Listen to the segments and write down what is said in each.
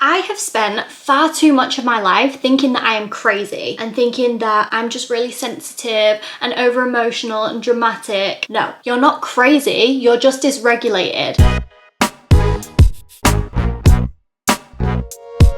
I have spent far too much of my life thinking that I am crazy and thinking that I'm just really sensitive and over emotional and dramatic. No, you're not crazy, you're just dysregulated.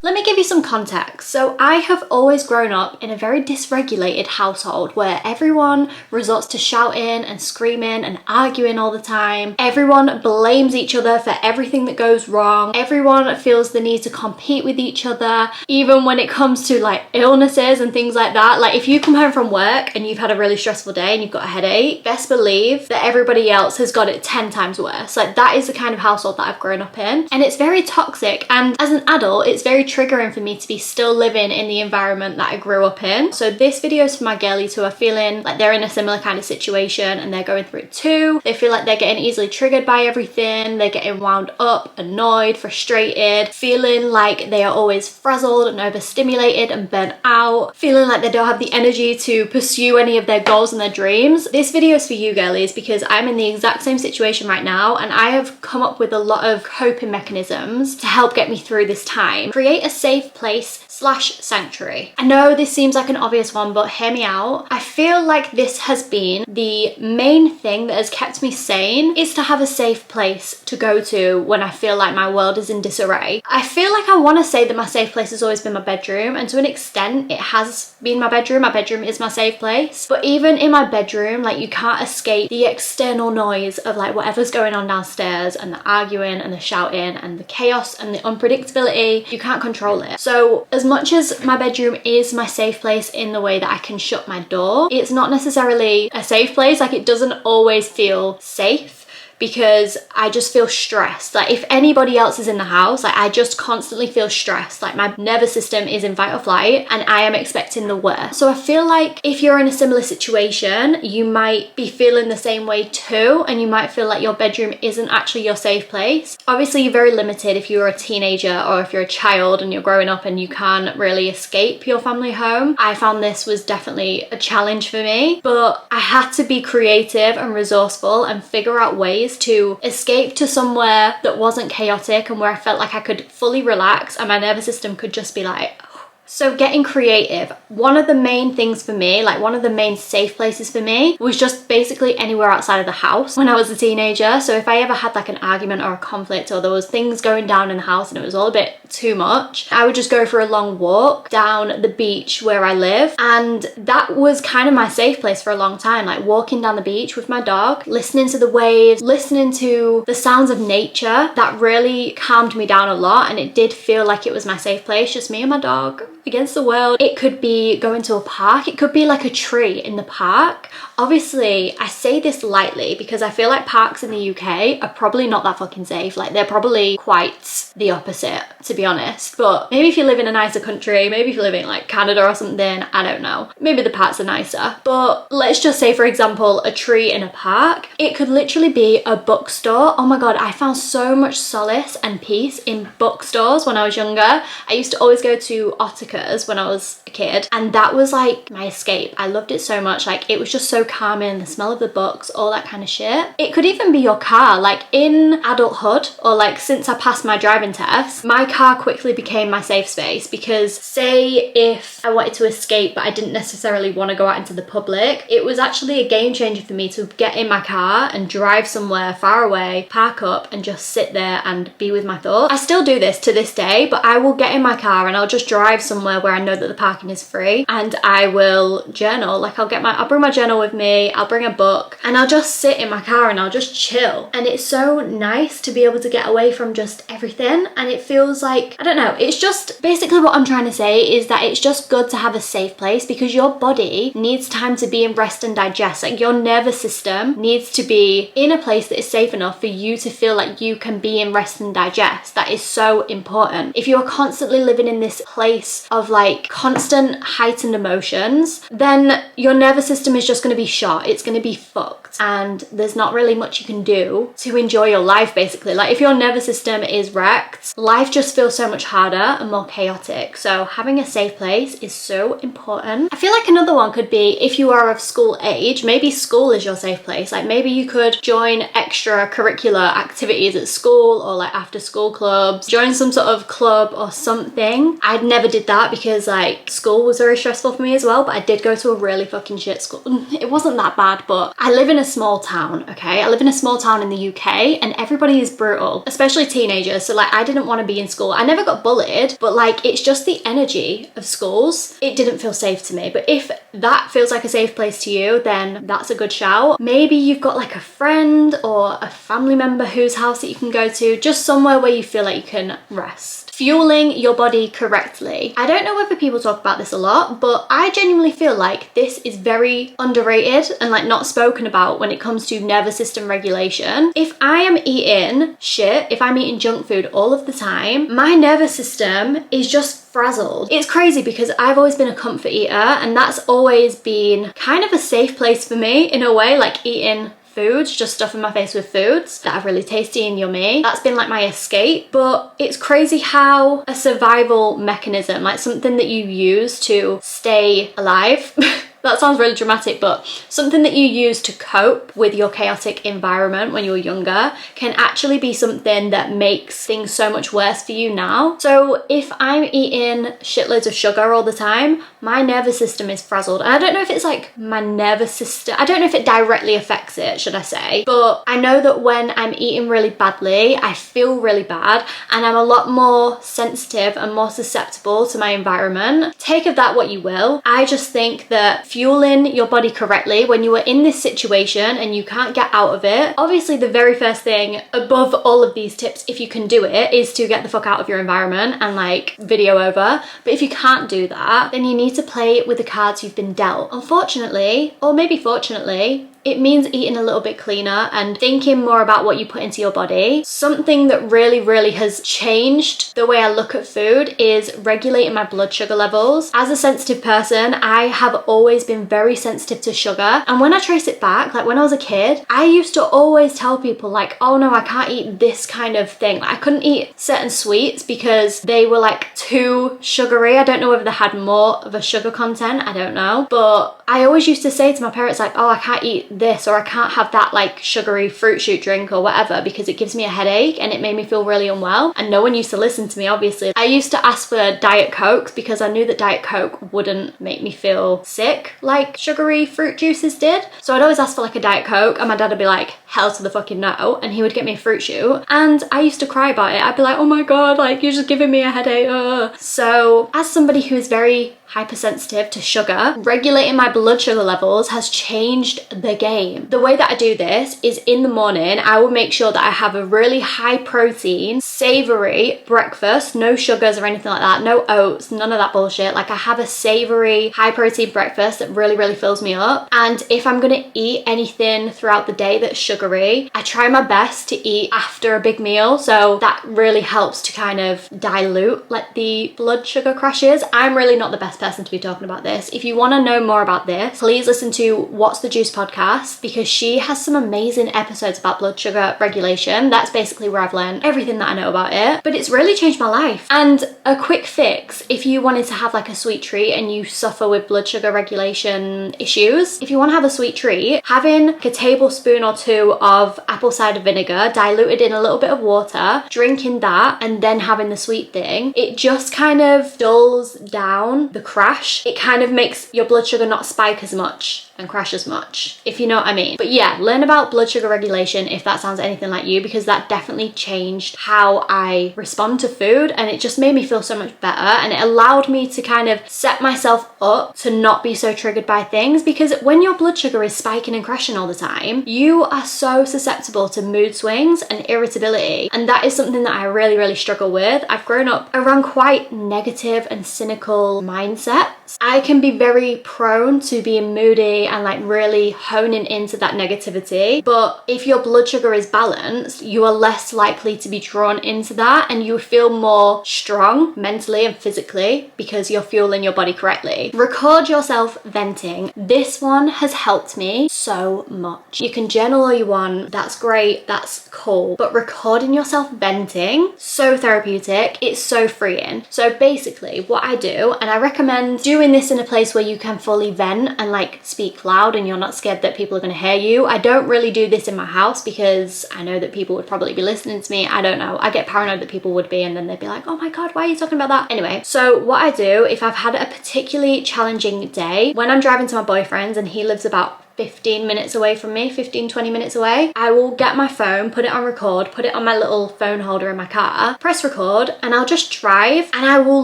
Let me give you some context. So I have always grown up in a very dysregulated household where everyone resorts to shouting and screaming and arguing all the time. Everyone blames each other for everything that goes wrong. Everyone feels the need to compete with each other, even when it comes to like illnesses and things like that. Like if you come home from work and you've had a really stressful day and you've got a headache, best believe that everybody else has got it 10 times worse. Like that is the kind of household that I've grown up in, and it's very toxic. And as an adult, it's very triggering for me to be still living in the environment that I grew up in. So this video is for my girlies who are feeling like they're in a similar kind of situation and they're going through it too. They feel like they're getting easily triggered by everything. They're getting wound up, annoyed, frustrated, feeling like they are always frazzled and overstimulated and burnt out, feeling like they don't have the energy to pursue any of their goals and their dreams. This video is for you girlies because I'm in the exact same situation right now, and I have come up with a lot of coping mechanisms to help get me through this time. Create a safe place / sanctuary. I know this seems like an obvious one, but hear me out. I feel like this has been the main thing that has kept me sane, is to have a safe place to go to when I feel like my world is in disarray. I feel like I want to say that my safe place has always been my bedroom, and to an extent it has been my bedroom. My bedroom is my safe place, but even in my bedroom, like you can't escape the external noise of like whatever's going on downstairs and the arguing and the shouting and the chaos and the unpredictability. You can't control it. So as much as my bedroom is my safe place in the way that I can shut my door, it's not necessarily a safe place. Like it doesn't always feel safe, because I just feel stressed. Like if anybody else is in the house, like I just constantly feel stressed. Like my nervous system is in fight or flight and I am expecting the worst. So I feel like if you're in a similar situation, you might be feeling the same way too, and you might feel like your bedroom isn't actually your safe place. Obviously you're very limited if you're a teenager or if you're a child and you're growing up and you can't really escape your family home. I found this was definitely a challenge for me, but I had to be creative and resourceful and figure out ways to escape to somewhere that wasn't chaotic and where I felt like I could fully relax and my nervous system could just be like. So getting creative, one of the main things for me, like one of the main safe places for me, was just basically anywhere outside of the house when I was a teenager. So if I ever had like an argument or a conflict, or there was things going down in the house and it was all a bit too much, I would just go for a long walk down the beach where I live. And that was kind of my safe place for a long time, like walking down the beach with my dog, listening to the waves, listening to the sounds of nature. That really calmed me down a lot, and it did feel like it was my safe place, just me and my dog against the world. It could be going to a park, it could be like a tree in the park. Obviously I say this lightly because I feel like parks in the UK are probably not that fucking safe. Like they're probably quite the opposite, to be honest. But maybe if you live in a nicer country, maybe if you live in like Canada or something, I don't know, maybe the parks are nicer. But let's just say, for example, a tree in a park, it could literally be a bookstore. Oh my god, I found so much solace and peace in bookstores when I was younger. I used to always go to Ottakar's when I was a kid, and that was like my escape. I loved it so much. Like it was just so calming, the smell of the books, all that kind of shit. It could even be your car. Like in adulthood, or like since I passed my driving test, my car quickly became my safe space, because say if I wanted to escape but I didn't necessarily want to go out into the public, it was actually a game changer for me to get in my car and drive somewhere far away, park up and just sit there and be with my thoughts. I still do this to this day, but I will get in my car and I'll just drive somewhere where I know that the parking is free, and I will journal. Like I'll bring my journal with me, I'll bring a book, and I'll just sit in my car and I'll just chill. And it's so nice to be able to get away from just everything, and it feels like, I don't know, it's just basically what I'm trying to say is that it's just good to have a safe place, because your body needs time to be in rest and digest. Like your nervous system needs to be in a place that is safe enough for you to feel like you can be in rest and digest. That is so important. If you're constantly living in this place of like constant heightened emotions, then your nervous system is just going to be shot. It's going to be fucked. fucked and there's not really much you can do to enjoy your life, basically. Like, if your nervous system is wrecked, life just feels so much harder and more chaotic. So having a safe place is so important. I feel like another one could be, if you are of school age, maybe school is your safe place. Like, maybe you could join extracurricular activities at school, or like after school clubs, join some sort of club or something. I never did that because like school was very stressful for me as well, but I did go to a really fucking shit school. It wasn't that bad, but I live in a small town, okay? I live in a small town in the UK and everybody is brutal, especially teenagers. So like, I didn't want to be in school. I never got bullied, but like, it's just the energy of schools. It didn't feel safe to me. But if that feels like a safe place to you, then that's a good shout. Maybe you've got like a friend or a family member whose house that you can go to, just somewhere where you feel like you can rest. Fueling your body correctly. I don't know whether people talk about this a lot, but I genuinely feel like this is very underrated and like not spoken about when it comes to nervous system regulation. If I am eating shit, if I'm eating junk food all of the time, my nervous system is just frazzled. It's crazy because I've always been a comfort eater and that's always been kind of a safe place for me in a way, like eating foods, just stuffing my face with foods that are really tasty and yummy. That's been like my escape. But it's crazy how a survival mechanism, like something that you use to stay alive, that sounds really dramatic, but something that you use to cope with your chaotic environment when you're younger can actually be something that makes things so much worse for you now. So if I'm eating shitloads of sugar all the time, my nervous system is frazzled. And I don't know if it's like my nervous system, I don't know if it directly affects it, should I say, but I know that when I'm eating really badly, I feel really bad and I'm a lot more sensitive and more susceptible to my environment. Take of that what you will. I just think that fueling your body correctly when you are in this situation and you can't get out of it, obviously the very first thing above all of these tips, if you can do it, is to get the fuck out of your environment and like video over. But if you can't do that, then you need to play with the cards you've been dealt. Unfortunately, or maybe fortunately, it means eating a little bit cleaner and thinking more about what you put into your body. Something that really has changed the way I look at food is regulating my blood sugar levels. As a sensitive person, I have always been very sensitive to sugar. And when I trace it back, like when I was a kid, I used to always tell people like, oh no, I can't eat this kind of thing. Like, I couldn't eat certain sweets because they were like too sugary. I don't know whether they had more of a sugar content, I don't know. But I always used to say to my parents like, oh, I can't eat this, or I can't have that like sugary fruit shoot drink or whatever because it gives me a headache and it made me feel really unwell. And no one used to listen to me, obviously. I used to ask for Diet Cokes because I knew that Diet Coke wouldn't make me feel sick like sugary fruit juices did. So I'd always ask for like a Diet Coke and my dad would be like, hell to the fucking no, and he would get me a fruit shoot. And I used to cry about it. I'd be like, oh my god, like you're just giving me a headache. Ugh. So as somebody who is very hypersensitive to sugar, regulating my blood sugar levels has changed the game. The way that I do this is in the morning, I will make sure that I have a really high protein, savory breakfast, no sugars or anything like that, no oats, none of that bullshit. Like I have a savory, high protein breakfast that really fills me up. And if I'm gonna eat anything throughout the day that's sugary, I try my best to eat after a big meal. So that really helps to kind of dilute like the blood sugar crashes. I'm really not the best person to be talking about this. If you want to know more about this, please listen to What's the Juice podcast because she has some amazing episodes about blood sugar regulation. That's basically where I've learned everything that I know about it, but it's really changed my life. And a quick fix, if you wanted to have like a sweet treat and you suffer with blood sugar regulation issues, if you want to have a sweet treat, having a tablespoon or two of apple cider vinegar diluted in a little bit of water, drinking that and then having the sweet thing, it just kind of dulls down the crash. It kind of makes your blood sugar not spike as much and crash as much, if you know what I mean. But yeah, learn about blood sugar regulation if that sounds anything like you, because that definitely changed how I respond to food and it just made me feel so much better, and it allowed me to kind of set myself up to not be so triggered by things, because when your blood sugar is spiking and crashing all the time, you are so susceptible to mood swings and irritability, and that is something that I really struggle with. I've grown up around quite negative and cynical mindsets minutes. I can be very prone to being moody and like really honing into that negativity. But if your blood sugar is balanced, you are less likely to be drawn into that, and you feel more strong mentally and physically because you're fueling your body correctly. Record yourself venting. This one has helped me so much. You can journal all you want, that's great, that's cool, but recording yourself venting, so therapeutic, it's so freeing. So basically what I do, and I recommend doing this in a place where you can fully vent and like speak loud and you're not scared that people are going to hear you. I don't really do this in my house because I know that people would probably be listening to me. I don't know, I get paranoid that people would be, and then they'd be like, oh my god, why are you talking about that? Anyway, so what I do if I've had a particularly challenging day, when I'm driving to my boyfriend's and he lives about 15 minutes away from me, 15-20 minutes away, I will get my phone, put it on record, put it on my little phone holder in my car, press record, and I'll just drive and I will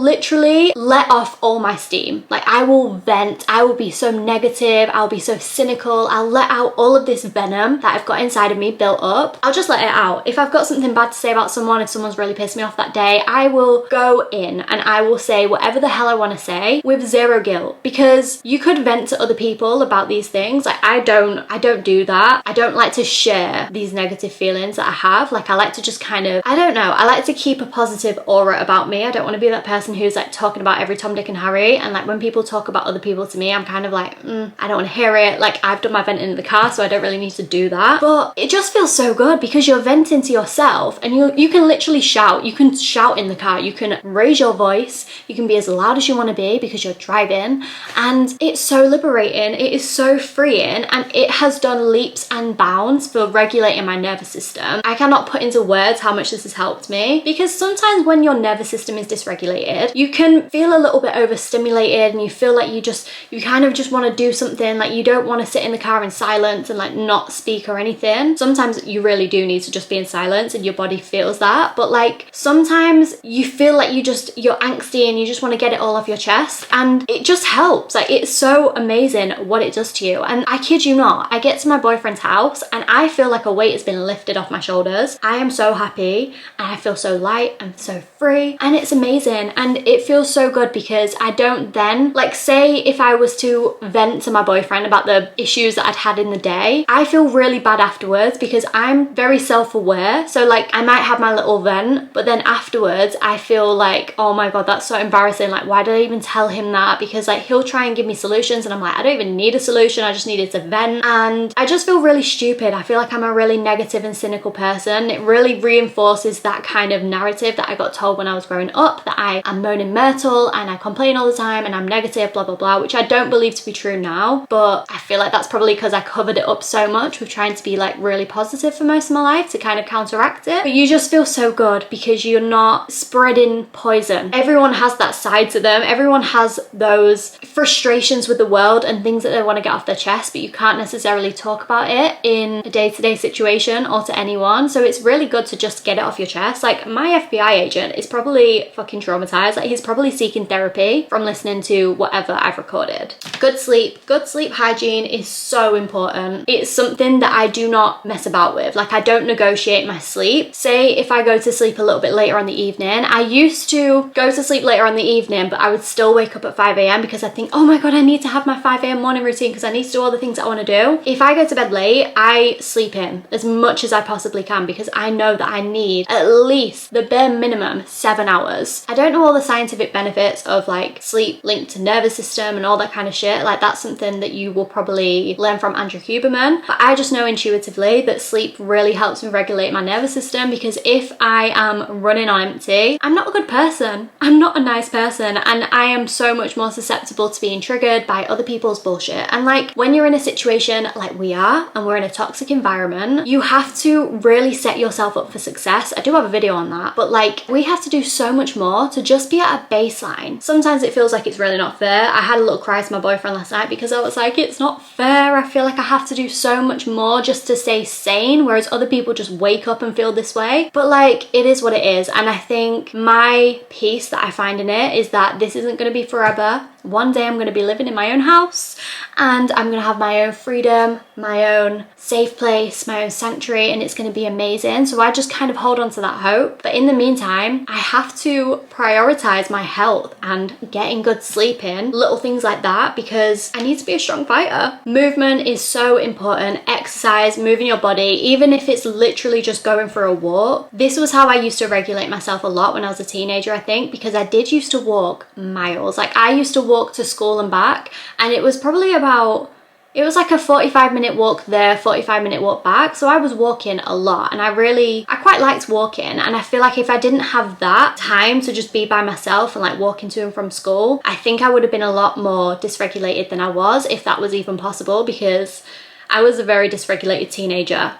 literally let off all my steam. Like I will vent, I will be so negative, I'll be so cynical, I'll let out all of this venom that I've got inside of me built up. I'll just let it out. If I've got something bad to say about someone, if someone's really pissed me off that day, I will go in and I will say whatever the hell I want to say with zero guilt, because you could vent to other people about these things. Like I don't do that. I don't like to share these negative feelings that I have. Like I like to just kind of, I don't know, I like to keep a positive aura about me. I don't want to be that person who's like talking about every Tom, Dick and Harry, and like when people talk about other people to me, I'm kind of like, I don't want to hear it. Like I've done my venting in the car, so I don't really need to do that. But it just feels so good because you're venting to yourself, and you can literally shout. You can shout in the car, you can raise your voice, you can be as loud as you want to be because you're driving, and it's so liberating. It is so freeing, and it has done leaps and bounds for regulating my nervous system. I cannot put into words how much this has helped me, because sometimes when your nervous system is dysregulated, you can feel a little bit overstimulated and you feel like you kind of just want to do something. Like you don't want to sit in the car in silence and like not speak or anything. Sometimes you really do need to just be in silence and your body feels that, but like sometimes you feel like you're angsty and you just want to get it all off your chest, and it just helps. Like it's so amazing what it does to you. And I kid you not, I get to my boyfriend's house and I feel like a weight has been lifted off my shoulders. I am so happy and I feel so light and so free, and it's amazing. And it feels so good because I don't then, like say if I was to vent to my boyfriend about the issues that I'd had in the day, I feel really bad afterwards because I'm very self-aware. So like I might have my little vent, but then afterwards I feel like, oh my god, that's so embarrassing. Like why did I even tell him that? Because like he'll try and give me solutions and I'm like, I don't even need a solution, I just needed to vent. And I just feel really stupid. I feel like I'm a really negative and cynical person. It really reinforces that kind of narrative that I got told when I was growing up, that I am moaning Myrtle and I complain all the time and I'm negative, blah blah blah, which I don't believe to be true now, but I feel like that's probably because I covered it up so much with trying to be like really positive for most of my life to kind of counteract it. But you just feel so good because you're not spreading poison. Everyone has that side to them. Everyone has those frustrations with the world and things that they want to get off their chest, but you can't necessarily talk about it in a day-to-day situation or to anyone. So it's really good to just get it off your chest. Like my FBI agent is probably fucking traumatized. Like he's probably seeking therapy from listening to whatever I've recorded. Good sleep hygiene is so important. It's something that I do not mess about with. Like I don't negotiate my sleep. Say if I go to sleep a little bit later on the evening, I used to go to sleep later on the evening, but I would still wake up at 5 a.m. because I think, oh my god, I need to have my 5 a.m. morning routine because I need to do all the things that I want to do. If I go to bed late, I sleep in as much as I possibly can because I know that I need at least the bare minimum 7 hours. I don't know all the scientific benefits of like sleep linked to nervous system and all that kind of shit. Like that's something that you will probably learn from Andrew Huberman, but I just know intuitively that sleep really helps me regulate my nervous system, because if I am running on empty, I'm not a good person. I'm not a nice person, and I am so much more susceptible to being triggered by other people's bullshit. And like when you're in a situation like we are and we're in a toxic environment, you have to really set yourself up for success. I do have a video on that, but like we have to do so much more to just be at a baseline. Sometimes it feels like it's really not fair. I had a little cry to my boyfriend last night because I was like, it's not fair. I feel like I have to do so much more just to stay sane, whereas other people just wake up and feel this way. But like it is what it is, and I think my peace that I find in it is that this isn't going to be forever. One day I'm going to be living in my own house and I'm going to have my my own freedom, my own safe place, my own sanctuary, and it's going to be amazing. So I just kind of hold on to that hope. But in the meantime, I have to prioritize my health and getting good sleep in, little things like that, because I need to be a strong fighter. Movement is so important. Exercise, moving your body, even if it's literally just going for a walk. This was how I used to regulate myself a lot when I was a teenager, I think, because I did used to walk miles. Like, I used to walk to school and back, and it was probably about, it was like a 45-minute walk there, 45-minute walk back. So I was walking a lot, and I quite liked walking. And I feel like if I didn't have that time to just be by myself and like walking to and from school, I think I would have been a lot more dysregulated than I was, if that was even possible, because I was a very dysregulated teenager.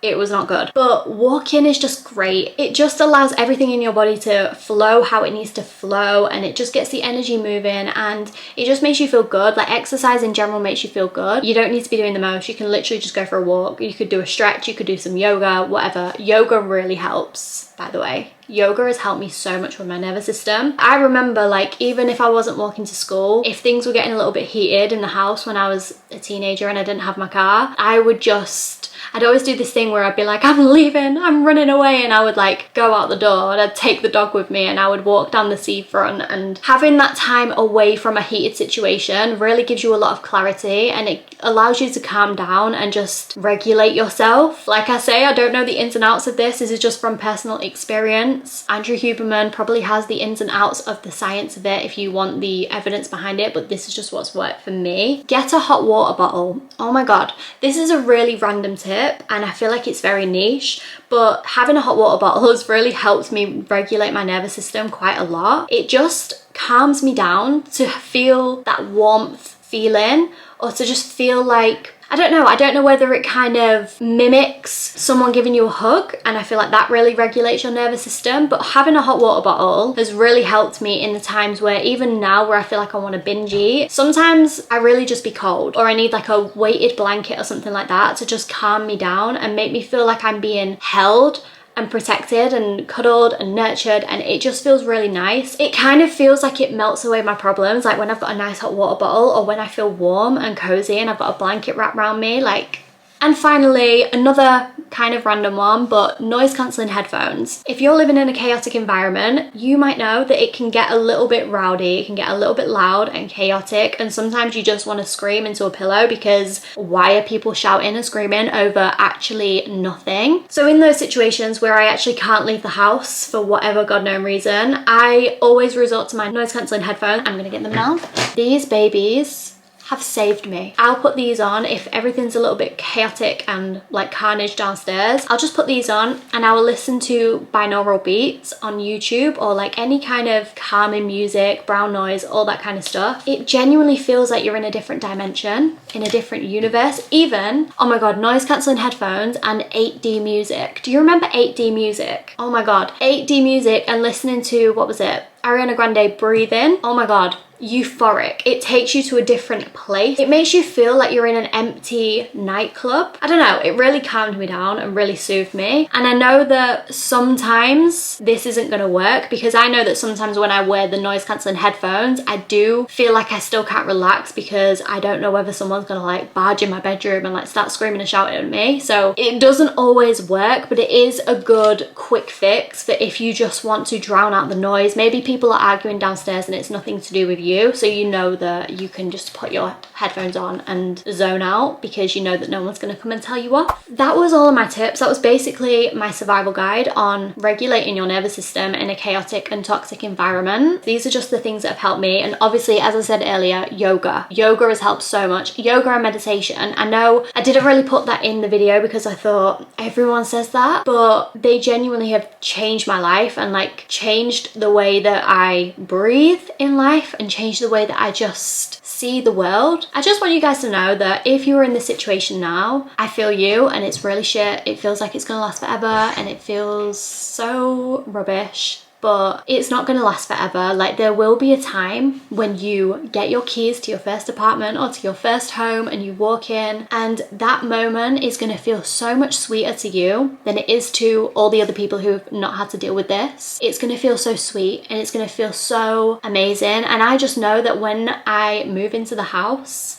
It was not good. But walking is just great. It just allows everything in your body to flow how it needs to flow, and it just gets the energy moving, and it just makes you feel good. Like, exercise in general makes you feel good. You don't need to be doing the most. You can literally just go for a walk. You could do a stretch, you could do some yoga, whatever. Yoga really helps, by the way. Yoga has helped me so much with my nervous system. I remember, like, even if I wasn't walking to school, if things were getting a little bit heated in the house when I was a teenager and I didn't have my car, I'd always do this thing where I'd be like, I'm leaving, I'm running away, and I would like go out the door, and I'd take the dog with me, and I would walk down the seafront. And having that time away from a heated situation really gives you a lot of clarity, and it allows you to calm down and just regulate yourself. Like I say, I don't know the ins and outs of this. This is just from personal experience. Andrew Huberman probably has the ins and outs of the science of it if you want the evidence behind it, but this is just what's worked for me. Get a hot water bottle. Oh my god, this is a really random tip, and I feel like it's very niche, but having a hot water bottle has really helped me regulate my nervous system quite a lot. It just calms me down to feel that warmth feeling, or to just feel like, I don't know whether it kind of mimics someone giving you a hug, and I feel like that really regulates your nervous system. But having a hot water bottle has really helped me in the times where, even now, where I feel like I want to binge eat, sometimes I really just be cold, or I need like a weighted blanket or something like that to just calm me down and make me feel like I'm being held and protected and cuddled and nurtured, and it just feels really nice. It kind of feels like it melts away my problems, like when I've got a nice hot water bottle, or when I feel warm and cozy and I've got a blanket wrapped around me, like. And finally, another kind of random one, but noise cancelling headphones. If you're living in a chaotic environment, you might know that it can get a little bit rowdy, it can get a little bit loud and chaotic, and sometimes you just want to scream into a pillow, because why are people shouting and screaming over actually nothing? So in those situations where I actually can't leave the house for whatever god known reason, I always resort to my noise cancelling headphones. I'm gonna get them now. These babies have saved me. I'll put these on if everything's a little bit chaotic and like carnage downstairs. I'll just put these on and I will listen to binaural beats on YouTube, or like any kind of calming music, brown noise, all that kind of stuff. It genuinely feels like you're in a different dimension, in a different universe. Even, oh my god, noise cancelling headphones and 8D music. Do you remember 8D music? Oh my god, 8D music and listening to, what was it? Ariana Grande, Breathe In. Oh my god, euphoric. It takes you to a different place. It makes you feel like you're in an empty nightclub. I don't know, it really calmed me down and really soothed me. And I know that sometimes this isn't gonna work, because I know that sometimes when I wear the noise cancelling headphones, I do feel like I still can't relax, because I don't know whether someone's gonna like barge in my bedroom and like start screaming and shouting at me. So it doesn't always work, but it is a good quick fix for if you just want to drown out the noise. Maybe people are arguing downstairs and it's nothing to do with you, so you know that you can just put your headphones on and zone out, because you know that no one's going to come and tell you off. That was all of my tips. That was basically my survival guide on regulating your nervous system in a chaotic and toxic environment. These are just the things that have helped me, and obviously, as I said earlier, yoga has helped so much. Yoga and meditation. I know I didn't really put that in the video because I thought everyone says that, but they genuinely have changed my life, and like changed the way that I breathe in life, and changed the way that I just see the world. I just want you guys to know that if you're in this situation now, I feel you, and it's really shit. It feels like it's gonna last forever, and it feels so rubbish, but it's not gonna last forever. Like, there will be a time when you get your keys to your first apartment or to your first home, and you walk in, and that moment is gonna feel so much sweeter to you than it is to all the other people who've not had to deal with this. It's gonna feel so sweet, and it's gonna feel so amazing. And I just know that when I move into the house,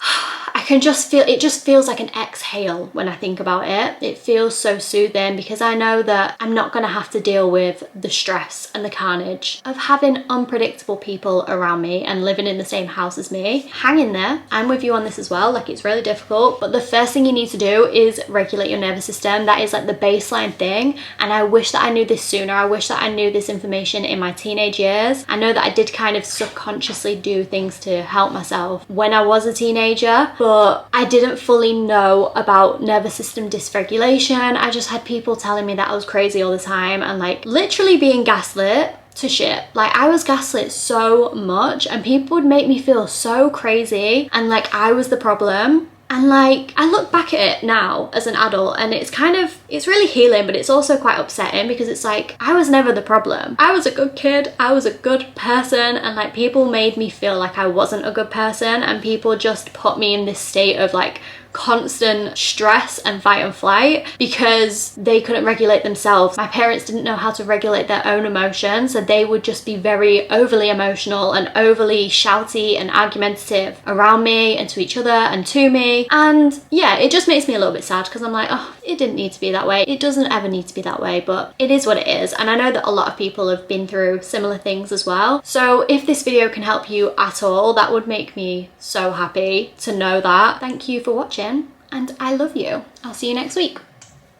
I can just feel, it just feels like an exhale when I think about it. It feels so soothing because I know that I'm not going to have to deal with the stress and the carnage of having unpredictable people around me and living in the same house as me. Hang in there. I'm with you on this as well. Like, it's really difficult, but the first thing you need to do is regulate your nervous system. That is like the baseline thing. And I wish that I knew this sooner. I wish that I knew this information in my teenage years. I know that I did kind of subconsciously do things to help myself when I was a teenager, but I didn't fully know about nervous system dysregulation. I just had people telling me that I was crazy all the time and like literally being gaslit to shit. Like, I was gaslit so much and people would make me feel so crazy and like I was the problem. And like, I look back at it now as an adult and it's kind of, it's really healing, but it's also quite upsetting because it's like, I was never the problem. I was a good kid, I was a good person, and like people made me feel like I wasn't a good person, and people just put me in this state of like constant stress and fight and flight because they couldn't regulate themselves. My parents didn't know how to regulate their own emotions, so they would just be very overly emotional and overly shouty and argumentative around me and to each other and to me. And yeah, it just makes me a little bit sad because I'm like, oh, it didn't need to be that way. It doesn't ever need to be that way, but it is what it is. And I know that a lot of people have been through similar things as well. So if this video can help you at all, that would make me so happy to know that. Thank you for watching and I love you. I'll see you next week.